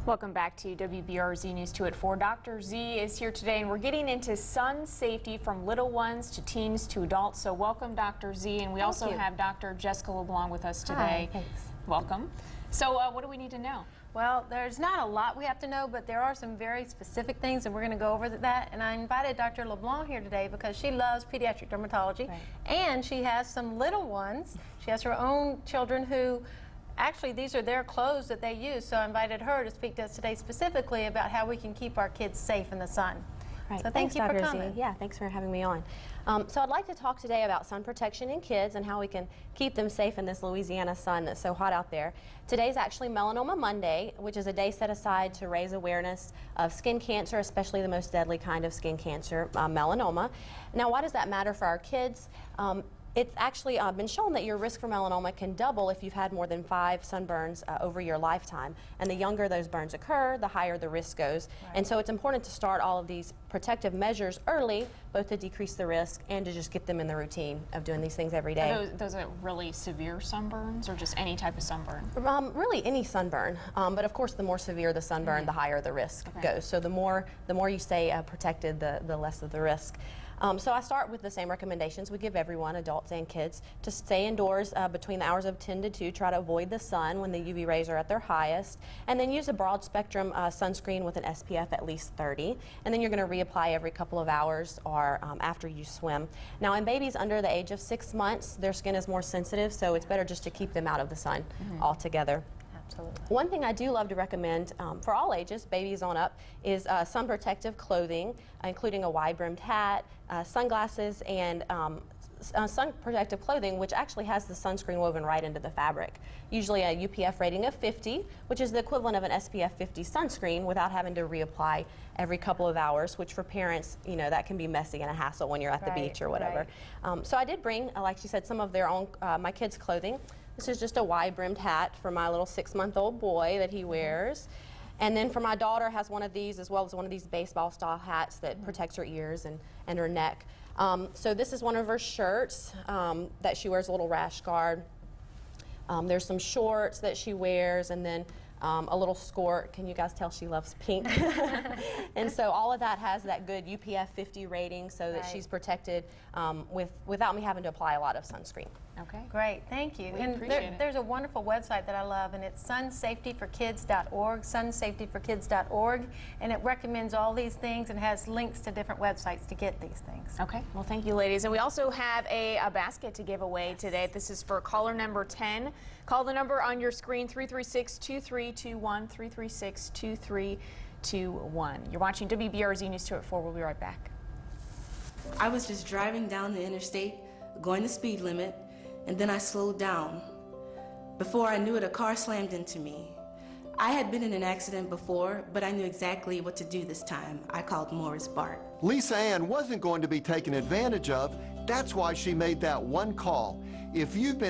Welcome back to WBRZ News 2 at 4. Dr. Z is here today, and we're getting into sun safety from little ones to teens to adults. So welcome, Dr. Z, and we also have Dr. Jessica LeBlanc with us today. Hi, thanks. Welcome. So what do we need to know? Well, there's not a lot we have to know, but there are some very specific things, and we're going to go over that. And I invited Dr. LeBlanc here today because she loves pediatric dermatology, and she has some little ones. She has her own children who actually, these are their clothes that they use, so I invited her to speak to us today specifically about how we can keep our kids safe in the sun. Right. So thank you for coming. Yeah, thanks for having me on. So I'd like to talk today about sun protection in kids and how we can keep them safe in this Louisiana sun that's so hot out there. Today's actually Melanoma Monday, which is a day set aside to raise awareness of skin cancer, especially the most deadly kind of skin cancer, melanoma. Now, why does that matter for our kids? It's actually been shown that your risk for melanoma can double if you've had more than 5 sunburns over your lifetime. And the younger those burns occur, the higher the risk goes. Right. And so it's important to start all of these protective measures early, both to decrease the risk and to just get them in the routine of doing these things every day. Are those are really severe sunburns or just any type of sunburn? Really any sunburn. But of course, the more severe the sunburn, the higher the risk goes. So the more you stay protected, the less of the risk. So I start with the same recommendations we give everyone, adults and kids, to stay indoors between the hours of 10 to 2, try to avoid the sun when the UV rays are at their highest, and then use a broad spectrum sunscreen with an SPF at least 30, and then you're going to reapply every couple of hours or after you swim. Now in babies under the age of 6 months, their skin is more sensitive, so it's better just to keep them out of the sun altogether. Absolutely. One thing I do love to recommend for all ages, babies on up, is sun protective clothing, including a wide-brimmed hat, sunglasses, and sun protective clothing, which actually has the sunscreen woven right into the fabric. Usually a UPF rating of 50, which is the equivalent of an SPF 50 sunscreen without having to reapply every couple of hours, which for parents, you know, that can be messy and a hassle when you're at the beach or whatever. So I did bring, like she said, some of their own, my kids' clothing. This is just a wide-brimmed hat for my little 6-month-old boy that he wears. And then for my daughter, has one of these as well as one of these baseball-style hats that protects her ears and her neck. So this is one of her shirts that she wears, a little rash guard. There's some shorts that she wears, and then a little skirt. Can you guys tell she loves pink? And so all of that has that good UPF 50 rating so that she's protected without me having to apply a lot of sunscreen. Okay. Great, thank you. And there's a wonderful website that I love, and it's sunsafetyforkids.org, sunsafetyforkids.org, and it recommends all these things and has links to different websites to get these things. Okay, well thank you ladies. And we also have a basket to give away today. This is for caller number 10. Call the number on your screen, 336-2321, 336-2321. You're watching WBRZ News 2 at 4. We'll be right back. I was just driving down the interstate, going the speed limit, and then I slowed down. Before I knew it, a car slammed into me. I had been in an accident before, but I knew exactly what to do this time. I called Morris Bart. Lisa Ann wasn't going to be taken advantage of. That's why she made that one call. If you've been